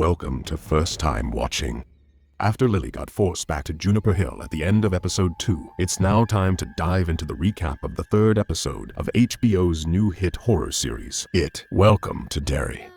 Welcome to First Time Watching. After Lily got forced back to Juniper Hill at the end of episode 2, it's now time to dive into the recap of the third episode of HBO's new hit horror series, It. Welcome to Derry.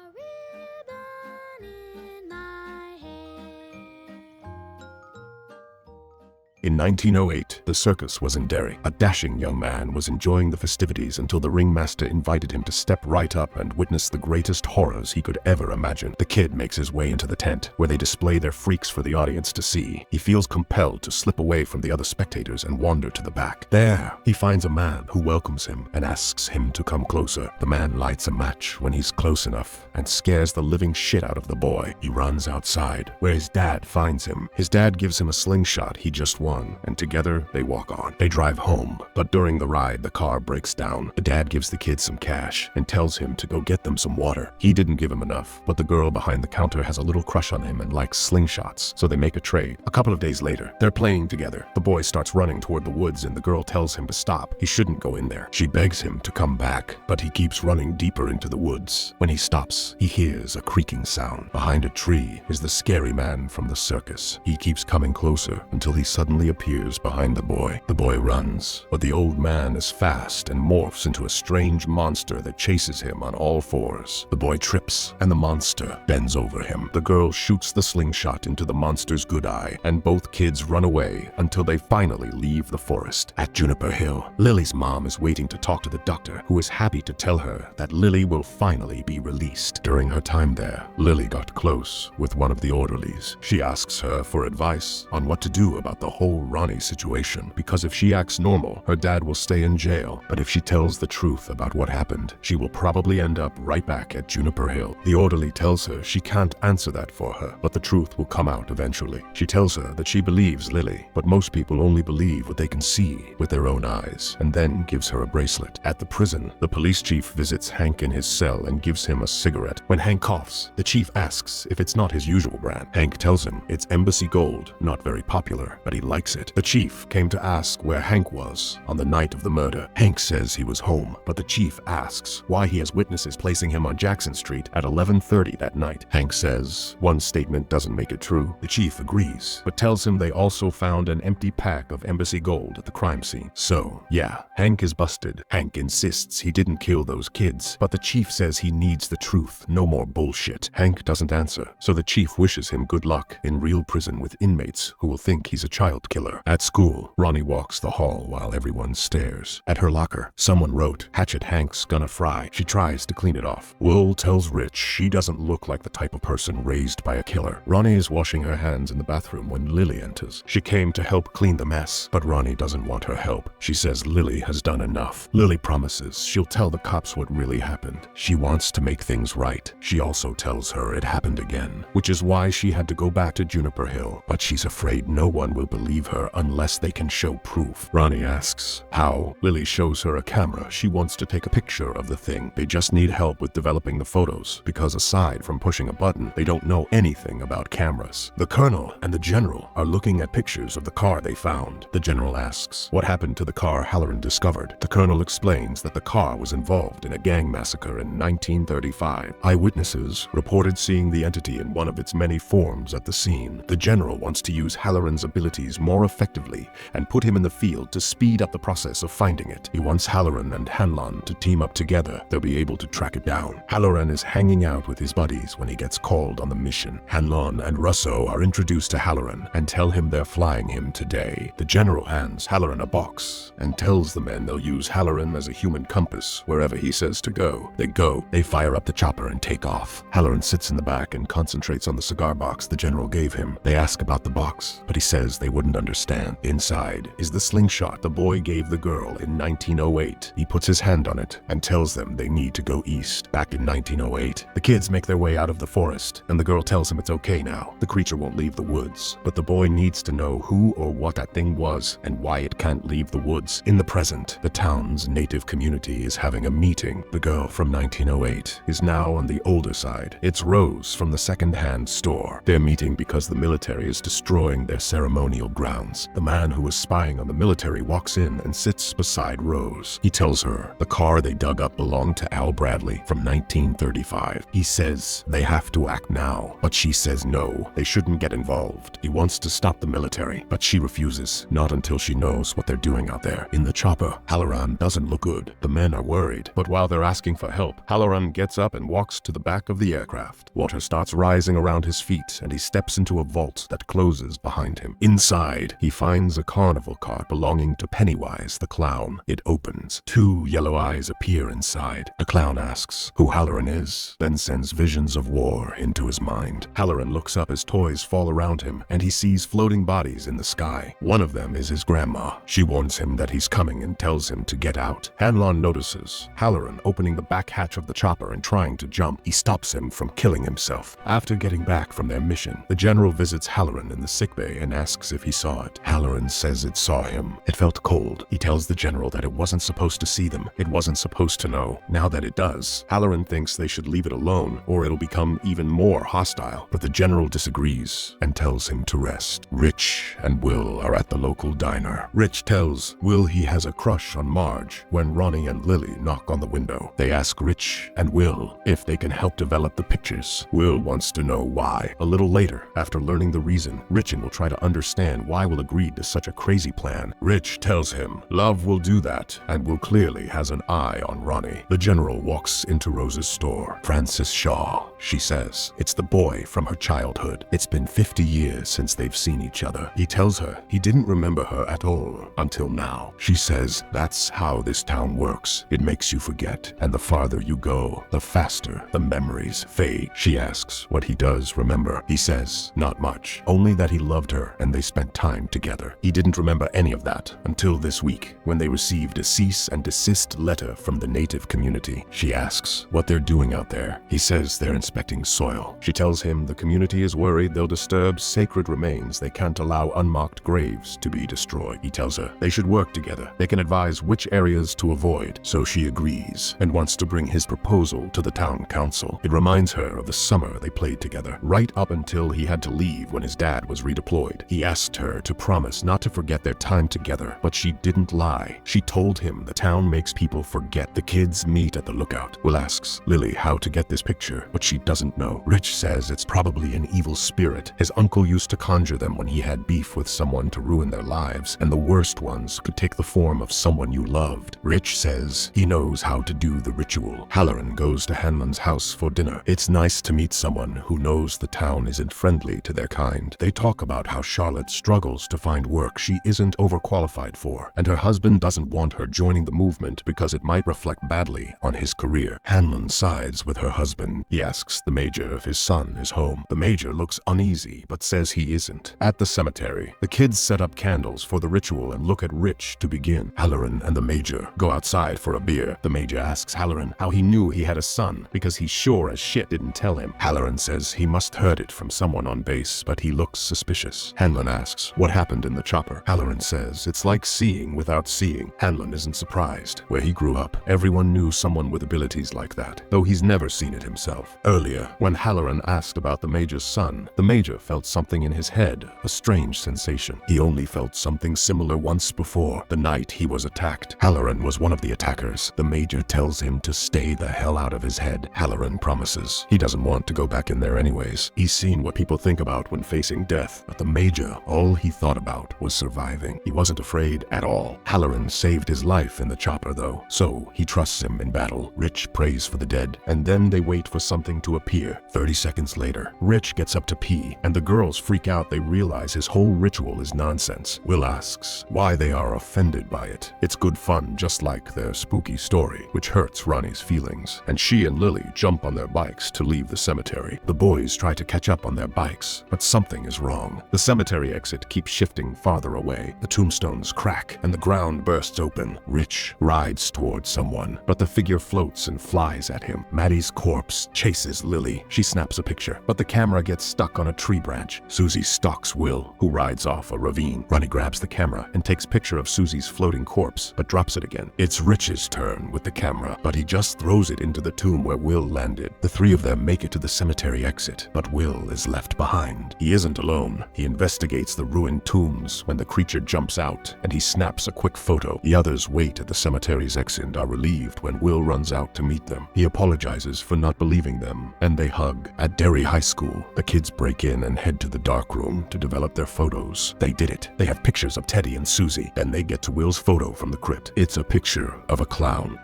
In 1908, the circus was in Derry. A dashing young man was enjoying the festivities until the ringmaster invited him to step right up and witness the greatest horrors he could ever imagine. The kid makes his way into the tent, where they display their freaks for the audience to see. He feels compelled to slip away from the other spectators and wander to the back. There, he finds a man who welcomes him and asks him to come closer. The man lights a match when he's close enough and scares the living shit out of the boy. He runs outside, where his dad finds him. His dad gives him a slingshot he just won, and together they walk on. They drive home, but during the ride the car breaks down. The dad gives the kid some cash and tells him to go get them some water. He didn't give him enough, but the girl behind the counter has a little crush on him and likes slingshots, so they make a trade. A couple of days later, they're playing together. The boy starts running toward the woods and the girl tells him to stop. He shouldn't go in there. She begs him to come back, but he keeps running deeper into the woods. When he stops, he hears a creaking sound. Behind a tree is the scary man from the circus. He keeps coming closer until he suddenly appears behind the boy. The boy runs, but the old man is fast and morphs into a strange monster that chases him on all fours. The boy trips, and the monster bends over him. The girl shoots the slingshot into the monster's good eye, and both kids run away until they finally leave the forest. At Juniper Hill, Lily's mom is waiting to talk to the doctor, who is happy to tell her that Lily will finally be released. During her time there, Lily got close with one of the orderlies. She asks her for advice on what to do about the whole Ronnie situation, because if she acts normal, her dad will stay in jail, but if she tells the truth about what happened, she will probably end up right back at Juniper Hill. The orderly tells her she can't answer that for her, but the truth will come out eventually. She tells her that she believes Lily, but most people only believe what they can see with their own eyes, and then gives her a bracelet. At the prison, the police chief visits Hank in his cell and gives him a cigarette. When Hank coughs, the chief asks if it's not his usual brand. Hank tells him it's Embassy Gold, not very popular, but he likes it. The chief came to ask where Hank was on the night of the murder. Hank says he was home, but the chief asks why he has witnesses placing him on Jackson Street at 11:30 that night. Hank says one statement doesn't make it true. The chief agrees, but tells him they also found an empty pack of Embassy Gold at the crime scene. So, yeah, Hank is busted. Hank insists he didn't kill those kids, but the chief says he needs the truth, no more bullshit. Hank doesn't answer, so the chief wishes him good luck in real prison with inmates who will think he's a child killer. At school, Ronnie walks the hall while everyone stares. At her locker, someone wrote, "Hatchet Hank's gonna fry." She tries to clean it off. Will tells Rich she doesn't look like the type of person raised by a killer. Ronnie is washing her hands in the bathroom when Lily enters. She came to help clean the mess, but Ronnie doesn't want her help. She says Lily has done enough. Lily promises she'll tell the cops what really happened. She wants to make things right. She also tells her it happened again, which is why she had to go back to Juniper Hill, but she's afraid no one will believe her unless they can show proof. Ronnie asks how. Lily shows her a camera. She wants to take a picture of the thing. They just need help with developing the photos, because aside from pushing a button, they don't know anything about cameras. The colonel and the general are looking at pictures of the car they found. The general asks what happened to the car Halloran discovered. The colonel explains that the car was involved in a gang massacre in 1935. Eyewitnesses reported seeing the entity in one of its many forms at the scene. The general wants to use Halloran's abilities more effectively and put him in the field to speed up the process of finding it. He wants Halloran and Hanlon to team up together. They'll be able to track it down. Halloran is hanging out with his buddies when he gets called on the mission. Hanlon and Russo are introduced to Halloran and tell him they're flying him today. The general hands Halloran a box and tells the men they'll use Halloran as a human compass wherever he says to go. They go, they fire up the chopper and take off. Halloran sits in the back and concentrates on the cigar box the general gave him. They ask about the box, but he says they wouldn't understand. Inside is the slingshot the boy gave the girl in 1908. He puts his hand on it and tells them they need to go east. Back in 1908, the kids make their way out of the forest, and the girl tells him it's okay now. The creature won't leave the woods, but the boy needs to know who or what that thing was and why it can't leave the woods. In the present, the town's native community is having a meeting. The girl from 1908 is now on the older side. It's Rose from the second-hand store. They're meeting because the military is destroying their ceremonial grounds. The man who was spying on the military walks in and sits beside Rose. He tells her the car they dug up belonged to Al Bradley from 1935. He says they have to act now, but she says no, they shouldn't get involved. He wants to stop the military, but she refuses, not until she knows what they're doing out there. In the chopper, Halloran doesn't look good. The men are worried, but while they're asking for help, Halloran gets up and walks to the back of the aircraft. Water starts rising around his feet, and he steps into a vault that closes behind him. Inside, he finds a carnival cart belonging to Pennywise the clown. It opens. 2 yellow eyes appear inside. The clown asks who Halloran is, then sends visions of war into his mind. Halloran looks up as toys fall around him, and he sees floating bodies in the sky. One of them is his grandma. She warns him that he's coming and tells him to get out. Hanlon notices Halloran opening the back hatch of the chopper and trying to jump. He stops him from killing himself. After getting back from their mission, the general visits Halloran in the sickbay and asks if he saw it. Halloran says it saw him. It felt cold. He tells the general that it wasn't supposed to see them. It wasn't supposed to know. Now that it does, Halloran thinks they should leave it alone or it'll become even more hostile. But the general disagrees and tells him to rest. Rich and Will are at the local diner. Rich tells Will he has a crush on Marge when Ronnie and Lily knock on the window. They ask Rich and Will if they can help develop the pictures. Will wants to know why. A little later, after learning the reason, Rich will try to understand why Will agreed to such a crazy plan. Rich tells him love will do that, and Will clearly has an eye on Ronnie. The general walks into Rose's store. Francis Shaw, she says. It's the boy from her childhood. It's been 50 years since they've seen each other. He tells her he didn't remember her at all until now. She says that's how this town works. It makes you forget, and the farther you go, the faster the memories fade. She asks what he does remember. He says not much, only that he loved her and they spent time together. He didn't remember any of that until this week, when they received a cease and desist letter from the native community. She asks what they're doing out there. He says they're inspecting soil. She tells him the community is worried they'll disturb sacred remains. They can't allow unmarked graves to be destroyed. He tells her they should work together. They can advise which areas to avoid. So she agrees and wants to bring his proposal to the town council. It reminds her of the summer they played together, right up until he had to leave when his dad was redeployed. He asked her to promise not to forget their time together, but she didn't lie. She told him the town makes people forget. The kids meet at the lookout. Will asks Lily how to get this picture, but she doesn't know. Rich says it's probably an evil spirit. His uncle used to conjure them when he had beef with someone to ruin their lives, and the worst ones could take the form of someone you loved. Rich says he knows how to do the ritual. Halloran goes to Hanlon's house for dinner. It's nice to meet someone who knows the town isn't friendly to their kind. They talk about how Charlotte struggles to find work she isn't overqualified for, and her husband doesn't want her joining the movement because it might reflect badly on his career. Hanlon sides with her husband. He asks the major if his son is home. The major looks uneasy but says he isn't. At the cemetery, the kids set up candles for the ritual and look at Rich to begin. Halloran and the major go outside for a beer. The major asks Halloran how he knew he had a son because he sure as shit didn't tell him. Halloran says he must heard it from someone on base, but he looks suspicious. Hanlon asks what happened in the chopper. Halloran says it's like seeing without seeing. Hanlon isn't surprised. Where he grew up, everyone knew someone with abilities like that, though he's never seen it himself. Earlier, when Halloran asked about the major's son, the major felt something in his head, a strange sensation. He only felt something similar once before, the night he was attacked. Halloran was one of the attackers. The major tells him to stay the hell out of his head. Halloran promises. He doesn't want to go back in there anyways. He's seen what people think about when facing death, but the major, all he thought about was surviving. He wasn't afraid at all. Halloran saved his life in the chopper though, so he trusts him in battle. Rich prays for the dead, and then they wait for something to appear. 30 seconds later, Rich gets up to pee, and the girls freak out. They realize his whole ritual is nonsense. Will asks why they are offended by it. It's good fun, just like their spooky story, which hurts Ronnie's feelings, and she and Lily jump on their bikes to leave the cemetery. The boys try to catch up on their bikes, but something is wrong. The cemetery exit keeps shifting farther away. The tombstones crack, and the ground bursts open. Rich rides towards someone, but the figure floats and flies at him. Maddie's corpse chases Lily. She snaps a picture, but the camera gets stuck on a tree branch. Susie stalks Will, who rides off a ravine. Ronnie grabs the camera and takes picture of Susie's floating corpse, but drops it again. It's Rich's turn with the camera, but he just throws it into the tomb where Will landed. The three of them make it to the cemetery exit, but Will is left behind. He isn't alone. He investigates the ruined tombs when when the creature jumps out and he snaps a quick photo. The others wait at the cemetery's exit and are relieved when Will runs out to meet them. He apologizes for not believing them, and they hug. At Derry High School, the kids break in and head to the dark room to develop their photos. They did it. They have pictures of Teddy and Susie. Then they get to Will's photo from the crypt. It's a picture of a clown.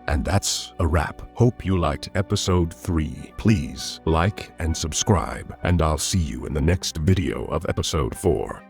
And that's a wrap. Hope you liked episode 3. Please like and subscribe, and I'll see you in the next video of episode 4.